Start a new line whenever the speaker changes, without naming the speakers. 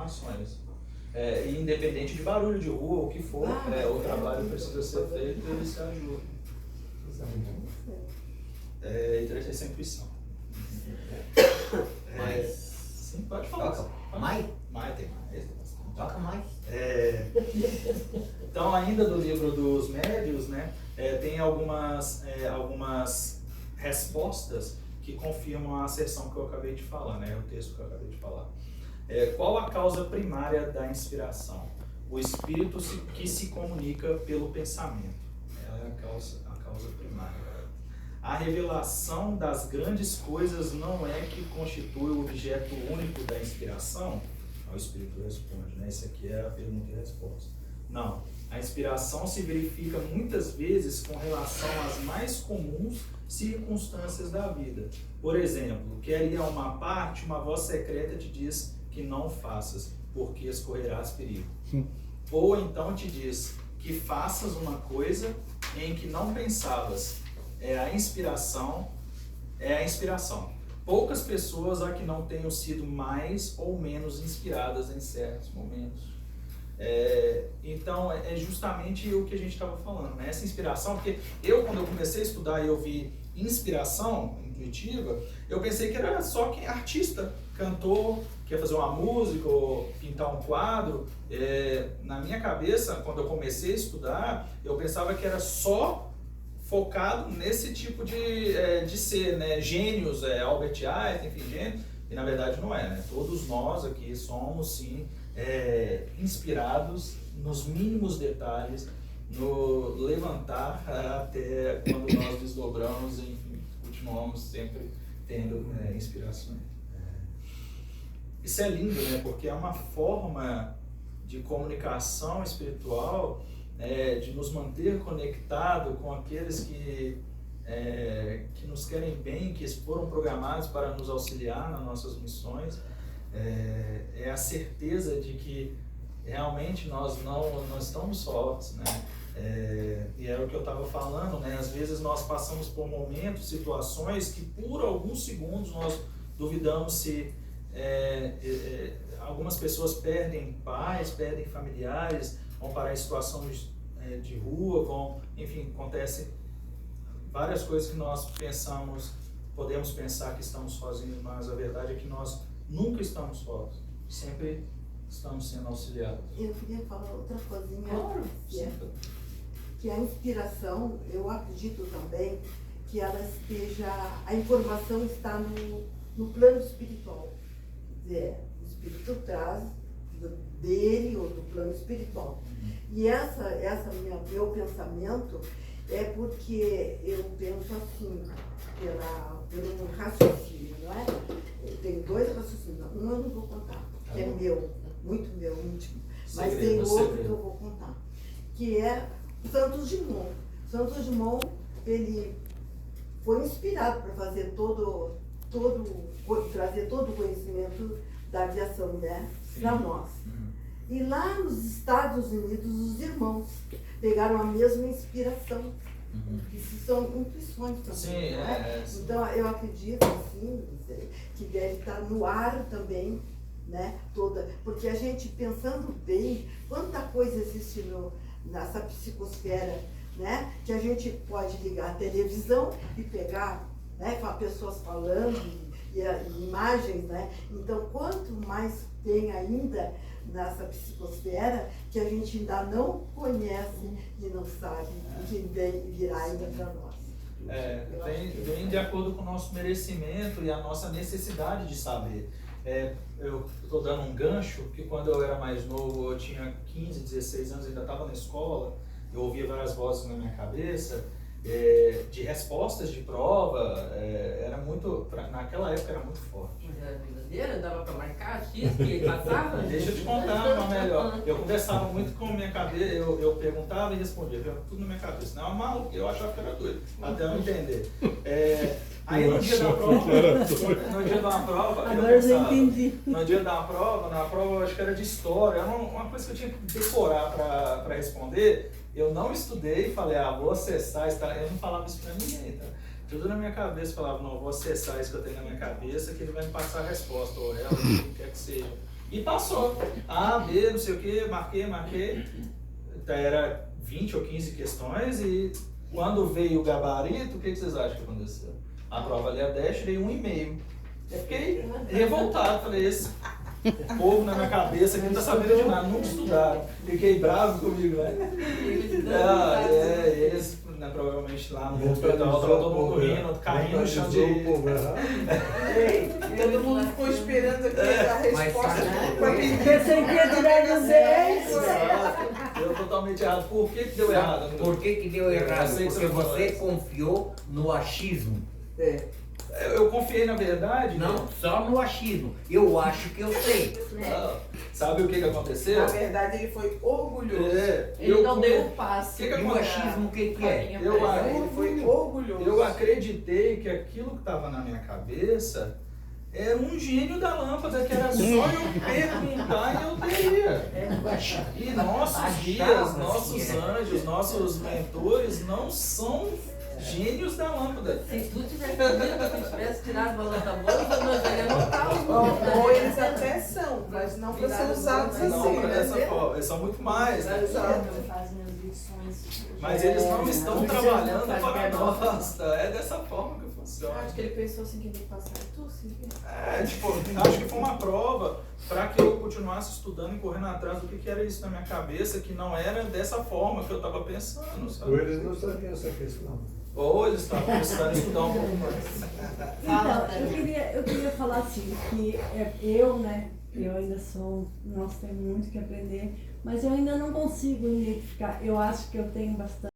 informações. E independente de barulho de rua, o que for, o trabalho precisa ser feito, eles se ajudam. Então, essa é a intuição. Sim, pode falar.
Toca mais?
Tem mais.
Toca mais.
Então, ainda do livro dos médiuns, né, tem algumas respostas que confirmam a asserção que eu acabei de falar, né, o texto que eu acabei de falar. Qual a causa primária da inspiração? O espírito que se comunica pelo pensamento. Ela é a causa primária. A revelação das grandes coisas não é que constitui o objeto único da inspiração? O espírito responde, né? Essa aqui é a pergunta e resposta. Não. A inspiração se verifica muitas vezes com relação às mais comuns circunstâncias da vida. Por exemplo, quer ir a uma parte, uma voz secreta te diz que não faças, porque escorrerás perigo. Ou então te diz que faças uma coisa em que não pensavas. É a inspiração. Poucas pessoas há que não tenham sido mais ou menos inspiradas em certos momentos. Então, é justamente o que a gente estava falando, né? Essa inspiração, porque quando eu comecei a estudar e eu vi inspiração intuitiva, eu pensei que era só quem artista, cantor, quer fazer uma música ou pintar um quadro. Na minha cabeça, quando eu comecei a estudar, eu pensava que era só focado nesse tipo de ser, né? Gênios, Albert Einstein, enfim, gênios, e na verdade não é, né? Todos nós aqui somos, sim, inspirados nos mínimos detalhes, no levantar até quando nós desdobramos, enfim, continuamos sempre tendo inspirações. Isso é lindo, né? Porque é uma forma de comunicação espiritual, de nos manter conectados com aqueles que nos querem bem, que foram programados para nos auxiliar nas nossas missões. É a certeza de que realmente nós não estamos sós, né? E era o que eu estava falando, né? Às vezes nós passamos por momentos, situações que por alguns segundos nós duvidamos se algumas pessoas perdem pais, perdem familiares, vão parar em situações de rua, enfim, acontece várias coisas que nós podemos pensar que estamos sozinhos, mas a verdade é que nós nunca estamos sós, sempre estamos sendo auxiliados.
Eu queria falar outra coisinha.
Claro,
que a inspiração, eu acredito também que a informação está no plano espiritual. Quer dizer, o espírito traz dele ou do plano espiritual. E meu pensamento é porque eu penso assim, pelo raciocínio, não é? Eu tenho dois raciocínios, um eu não vou contar, que é meu, muito meu, íntimo, mas tem outro que eu vou contar, que é Santos Dumont. Santos Dumont, ele foi inspirado para fazer trazer todo o conhecimento da aviação, né, para nós. E lá nos Estados Unidos, os irmãos pegaram a mesma inspiração. Isso são intuições também.
Sim,
não é? Então, eu acredito, assim, que deve estar no ar também, né? Porque a gente, pensando bem, quanta coisa existe nessa psicosfera, né? Que a gente pode ligar a televisão e pegar, né? Com as pessoas falando e imagens, né? Então, quanto mais tem ainda nessa psicosfera que a gente ainda não conhece e não sabe o que virá ainda para nós.
Vem de acordo com o nosso merecimento e a nossa necessidade de saber. Eu estou dando um gancho, que quando eu era mais novo, eu tinha 15, 16 anos, ainda estava na escola, eu ouvia várias vozes na minha cabeça, de respostas de prova, naquela época era muito forte.
Mas era verdadeira? Dava para marcar X que passava?
Deixa eu te contar uma melhor. Eu conversava muito com a minha cabeça, eu perguntava e respondia, tudo na minha cabeça. Não, maluco, eu achava que era doido, até eu entender. Aí no dia da prova,
agora eu entendi.
No dia da prova, na prova eu acho que era de história, era uma coisa que eu tinha que decorar para responder. Eu não estudei e falei, vou acessar, eu não falava isso pra ninguém, tá? Tudo na minha cabeça, falava, não, vou acessar isso que eu tenho na minha cabeça, que ele vai me passar a resposta, ou ela, o que quer que seja. E passou. A, B, não sei o que, marquei. Era 20 ou 15 questões e quando veio o gabarito, o que vocês acham que aconteceu? A prova ali a 10, tirei 1,5. Eu fiquei revoltado, falei, esse povo na minha cabeça que não tá sabendo de nada, nunca estudaram. Fiquei bravo comigo, né? Eles provavelmente lá no mundo espiritual tava todo mundo rindo, caindo no chão de...
Todo mundo ficou esperando aqui a resposta.
Você quer tirar os 10?
Deu totalmente errado. Por que deu errado?
Por que deu errado?
Eu sei que
Porque
você
você
falou
confiou no achismo.
Eu confiei, na verdade.
Não, só no achismo. Eu acho que eu sei.
Sabe o que aconteceu?
Na verdade, ele foi orgulhoso.
Ele não deu um passo.
Que
E o achismo, o que é?
Ele foi orgulhoso.
Eu acreditei que aquilo que estava na minha cabeça era um gênio da lâmpada, que era só eu perguntar e eu teria. E nossos guias, nossos anjos, nossos mentores não são gênios da lâmpada.
Se tu tivesse tirado uma lâmpada boa, nós ia anotar os nomes.
Ou eles até são, mas não para ser usados
Não
assim,
para dessa
né?
forma, eles são muito mais, né?
Exato.
Mas eles não estão trabalhando para nós. É dessa forma que funciona.
Acho que ele pensou assim que ele ia passar em tudo, sim.
Acho que foi uma prova para que eu continuasse estudando e correndo atrás do que era isso na minha cabeça, que não era dessa forma que eu estava pensando, sabe?
Ou eles não sabiam essa questão.
Ou eles estavam precisando estudar um pouco mais.
Então, eu queria falar assim, que eu ainda sou, nós temos muito que aprender, mas eu ainda não consigo identificar. Eu acho que eu tenho bastante